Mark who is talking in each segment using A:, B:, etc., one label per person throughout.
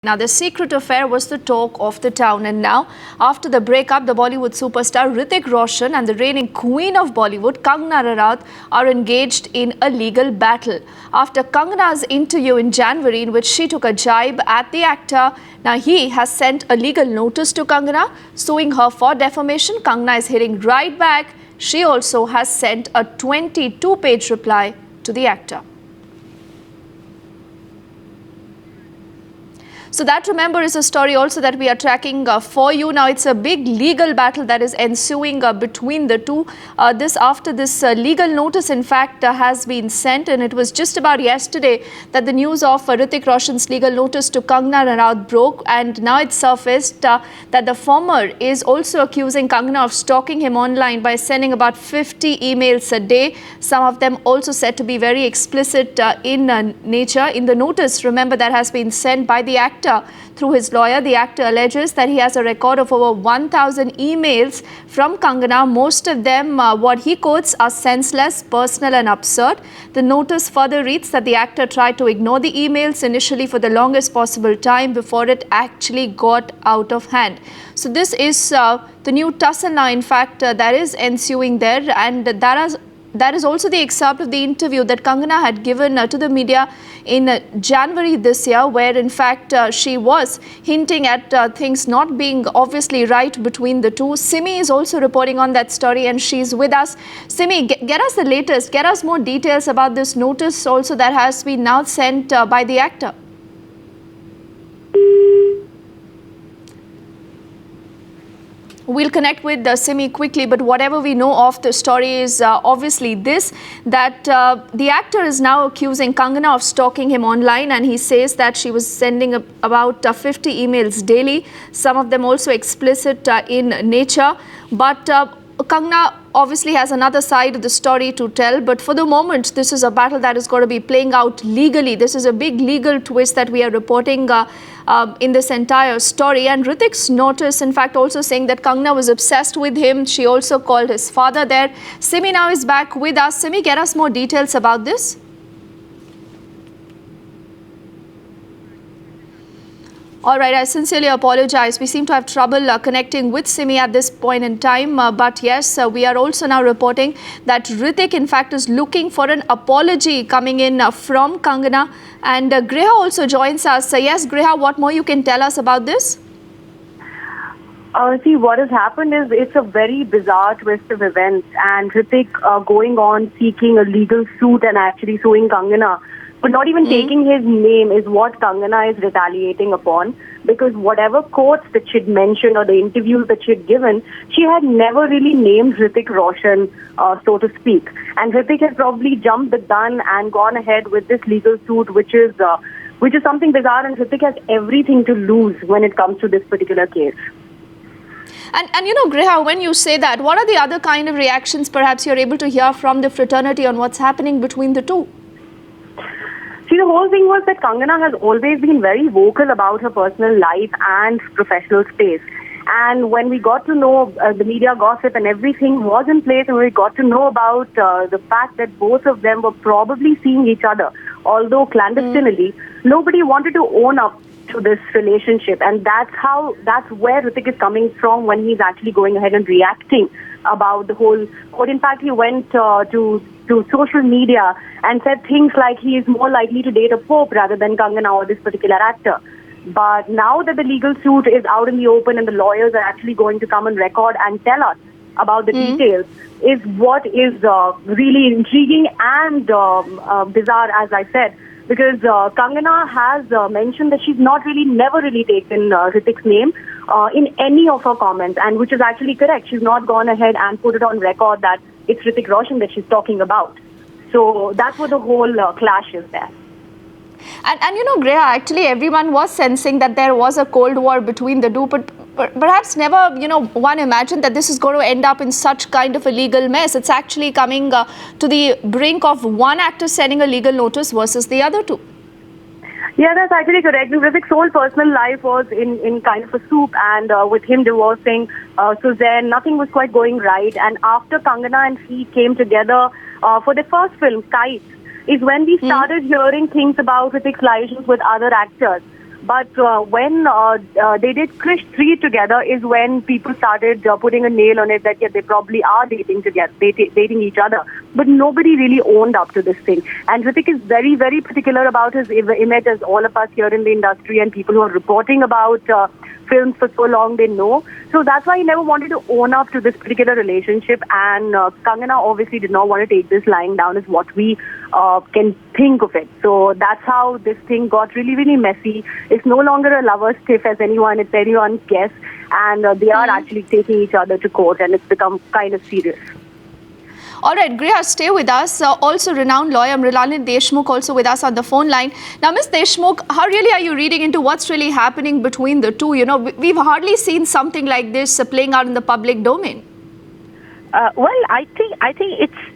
A: Now, the secret affair was the talk of the town, and now, after the breakup, the Bollywood superstar Hrithik Roshan and the reigning queen of Bollywood, Kangana Ranaut, are engaged in a legal battle. After Kangana's interview in January, in which she took a jibe at the actor, now he has sent a legal notice to Kangana, suing her for defamation. Kangana is hitting right back. She also has sent a 22-page reply to the actor. So that, remember, is a story also that we are tracking for you. Now, it's a big legal battle that is ensuing between the two. After this legal notice, in fact, has been sent, and it was just about yesterday that the news of Hrithik Roshan's legal notice to Kangana Ranaut broke, and now it surfaced that the former is also accusing Kangana of stalking him online by sending about 50 emails a day. Some of them also said to be very explicit in nature. In the notice, remember, that has been sent by the actor through his lawyer, the actor alleges that he has a record of over 1,000 emails from Kangana. Most of them, what he quotes, are senseless, personal and absurd. The notice further reads that the actor tried to ignore the emails initially for the longest possible time before it actually got out of hand. So this is the new tussle now, in fact, that is ensuing there, and that is also the excerpt of the interview that Kangana had given to the media in January this year, where in fact she was hinting at things not being obviously right between the two. Simi is also reporting on that story, and she's with us. Simi, get us the latest, get us more details about this notice also that has been now sent by the actor. We'll connect with Simi quickly, but whatever we know of the story is obviously this, that the actor is now accusing Kangana of stalking him online, and he says that she was sending about 50 emails daily, some of them also explicit in nature. But Kangana obviously has another side of the story to tell, but for the moment, this is a battle that is going to be playing out legally. This is a big legal twist that we are reporting in this entire story. And Hrithik's notice, in fact, also saying that Kangana was obsessed with him. She also called his father there. Simi now is back with us. Simi, get us more details about this. All right, I sincerely apologize. We seem to have trouble connecting with Simi at this point in time. But yes, we are also now reporting that Hrithik, in fact, is looking for an apology coming in from Kangana. And Griha also joins us. Yes, Griha, what more you can tell us about this?
B: See, what has happened is it's a very bizarre twist of events. And Hrithik going on seeking a legal suit and actually suing Kangana, but not even taking his name, is what Kangana is retaliating upon, because whatever quotes that she'd mentioned or the interviews that she'd given, she had never really named Hrithik Roshan, so to speak. And Hrithik has probably jumped the gun and gone ahead with this legal suit, which is something bizarre, and Hrithik has everything to lose when it comes to this particular case.
A: And you know, Griha, when you say that, what are the other kind of reactions perhaps you're able to hear from the fraternity on what's happening between the two?
B: See, the whole thing was that Kangana has always been very vocal about her personal life and professional space. And when we got to know the media gossip and everything was in place, and we got to know about the fact that both of them were probably seeing each other, although clandestinely, nobody wanted to own up to this relationship. And that's where Hrithik is coming from when he's actually going ahead and reacting about the whole quote. In fact, he went to social media and said things like he is more likely to date a pope rather than Kangana or this particular actor. But now that the legal suit is out in the open and the lawyers are actually going to come on record and tell us about the details, is what is really intriguing and bizarre, as I said, because Kangana has mentioned that she's never really taken Hrithik's name in any of her comments, and which is actually correct. She's not gone ahead and put it on record that it's Hrithik Roshan that she's talking about. So that's what the whole clash is there.
A: And you know, Griha, actually everyone was sensing that there was a Cold War between the two, but perhaps never, you know, one imagined that this is going to end up in such kind of a legal mess. It's actually coming to the brink of one actor sending a legal notice versus the other two.
B: Yeah, that's actually correct. Hrithik's whole personal life was in kind of a soup, and with him divorcing Suzanne, nothing was quite going right. And after Kangana and he came together for the first film, Kite, is when we started hearing things about Hrithik's liaisons with other actors. But when they did Krish 3 together is when people started putting a nail on it that, yeah, they probably are dating together, dating each other. But nobody really owned up to this thing. And Hrithik is very, very particular about his image, as all of us here in the industry and people who are reporting about films for so long, they know. So that's why he never wanted to own up to this particular relationship. And Kangana obviously did not want to take this lying down, is what we can think of it. So that's how this thing got really, really messy. It's no longer a lover's tiff as it's anyone's guess. And they are actually taking each other to court, and it's become kind of serious.
A: All right, Griha, stay with us. Also, renowned lawyer Mrinalini Deshmukh also with us on the phone line. Now, Ms. Deshmukh, how really are you reading into what's really happening between the two? You know, we've hardly seen something like this playing out in the public domain.
C: Well, I think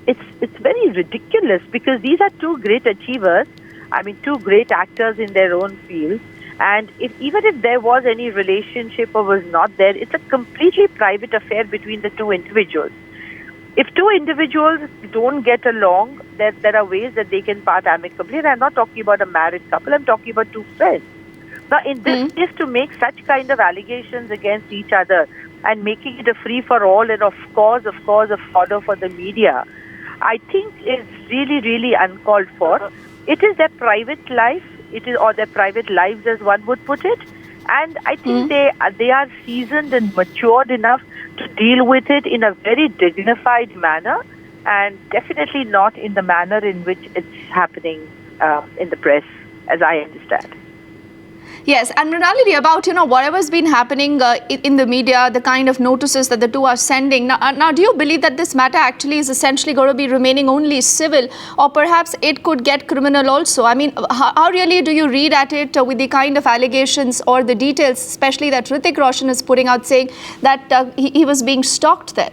C: it's very ridiculous, because these are two great achievers. I mean, two great actors in their own field. And even if there was any relationship or was not there, it's a completely private affair between the two individuals. If two individuals don't get along, there are ways that they can part amicably. And I'm not talking about a married couple, I'm talking about two friends. Now, in this case, to make such kind of allegations against each other and making it a free-for-all and of course, a fodder for the media, I think is really, really uncalled for. It is their private life, or their private lives, as one would put it. And I think they are seasoned and matured enough to deal with it in a very dignified manner, and definitely not in the manner in which it's happening in the press, as I understand.
A: Yes, and Mrinalini, about, whatever's been happening in the media, the kind of notices that the two are sending. Now, do you believe that this matter actually is essentially going to be remaining only civil, or perhaps it could get criminal also? I mean, how really do you read at it with the kind of allegations or the details, especially that Hrithik Roshan is putting out, saying that he was being stalked there?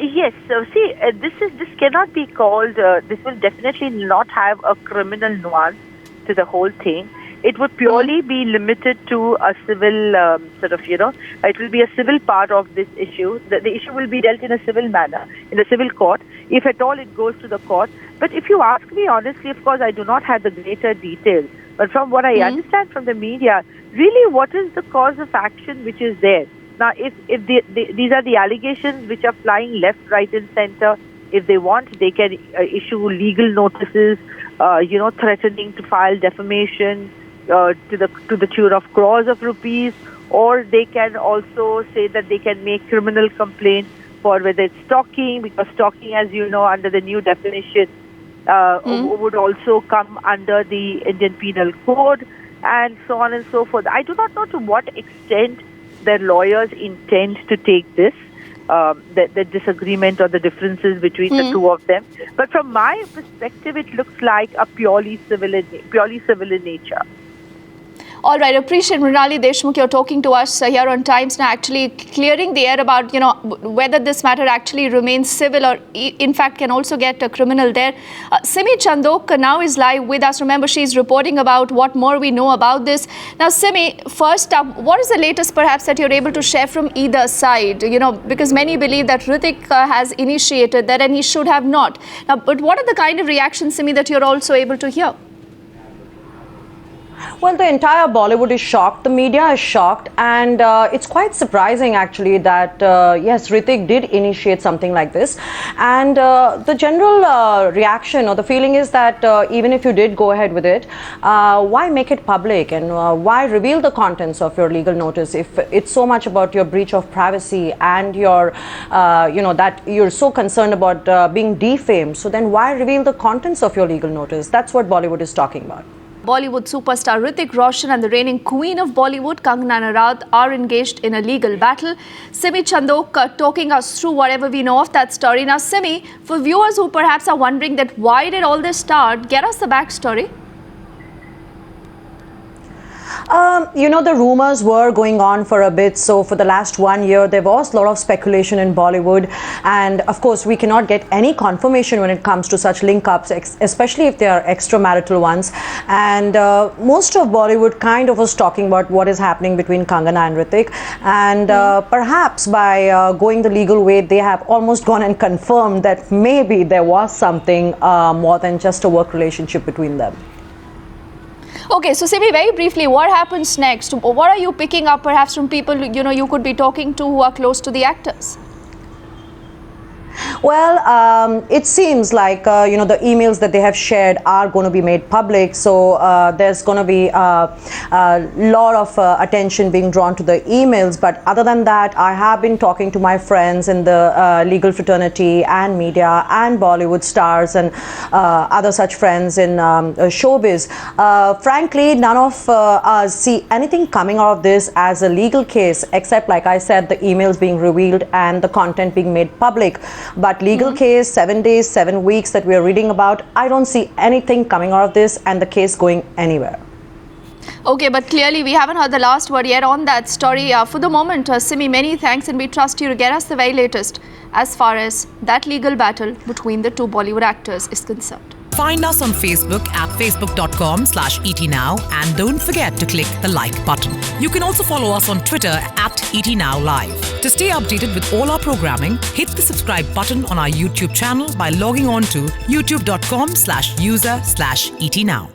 C: Yes. So see, this cannot be called. This will definitely not have a criminal nuance to the whole thing. It would purely be limited to a civil it will be a civil part of this issue. The issue will be dealt in a civil manner, in a civil court, if at all it goes to the court. But if you ask me honestly, of course, I do not have the greater details. But from what I understand from the media, really what is the cause of action which is there? Now, if these are the allegations which are flying left, right and center, if they want, they can issue legal notices, threatening to file defamation, to the tune of crores of rupees, or they can also say that they can make criminal complaint for whether it's stalking, because stalking, as you know, under the new definition, would also come under the Indian Penal Code, and so on and so forth. I do not know to what extent their lawyers intend to take this, the disagreement or the differences between the two of them. But from my perspective, it looks like a purely civil in nature.
A: All right, appreciate Mrinalini Deshmukh, you're talking to us here on Times Now, actually clearing the air about, whether this matter actually remains civil or in fact can also get a criminal there. Simi Chandok now is live with us. Remember, she's reporting about what more we know about this. Now, Simi, first up, what is the latest perhaps that you're able to share from either side? Because many believe that Hrithik has initiated that and he should have not. Now, but what are the kind of reactions, Simi, that you're also able to hear?
D: Well, the entire Bollywood is shocked. The media is shocked. And it's quite surprising, actually, that, yes, Hrithik did initiate something like this. And the general reaction or the feeling is that even if you did go ahead with it, why make it public? And why reveal the contents of your legal notice if it's so much about your breach of privacy and your, that you're so concerned about being defamed? So then why reveal the contents of your legal notice? That's what Bollywood is talking about.
A: Bollywood superstar Hrithik Roshan and the reigning queen of Bollywood, Kangana Ranaut, are engaged in a legal battle. Simi Chandok talking us through whatever we know of that story. Now, Simi, for viewers who perhaps are wondering that why did all this start, get us the backstory.
D: The rumors were going on for a bit. So for the last 1 year, there was a lot of speculation in Bollywood. And of course, we cannot get any confirmation when it comes to such link-ups, especially if they are extramarital ones. And most of Bollywood kind of was talking about what is happening between Kangana and Hrithik. And perhaps by going the legal way, they have almost gone and confirmed that maybe there was something more than just a work relationship between them.
A: Okay, so Simi, very briefly, what happens next? What are you picking up perhaps from people you could be talking to who are close to the actors?
D: Well, it seems like, the emails that they have shared are going to be made public. So there's going to be a lot of attention being drawn to the emails. But other than that, I have been talking to my friends in the legal fraternity and media and Bollywood stars and other such friends in showbiz. Frankly, none of us see anything coming out of this as a legal case, except, like I said, the emails being revealed and the content being made public. But legal case, 7 days, 7 weeks that we are reading about, I don't see anything coming out of this and the case going anywhere.
A: Okay, but clearly we haven't heard the last word yet on that story. For the moment, Simi, many thanks, and we trust you to get us the very latest as far as that legal battle between the two Bollywood actors is concerned.
E: Find us on Facebook at facebook.com/ETNow and don't forget to click the like button. You can also follow us on Twitter at ETNowLive. To stay updated with all our programming, hit the subscribe button on our YouTube channel by logging on to youtube.com/user/ETNow.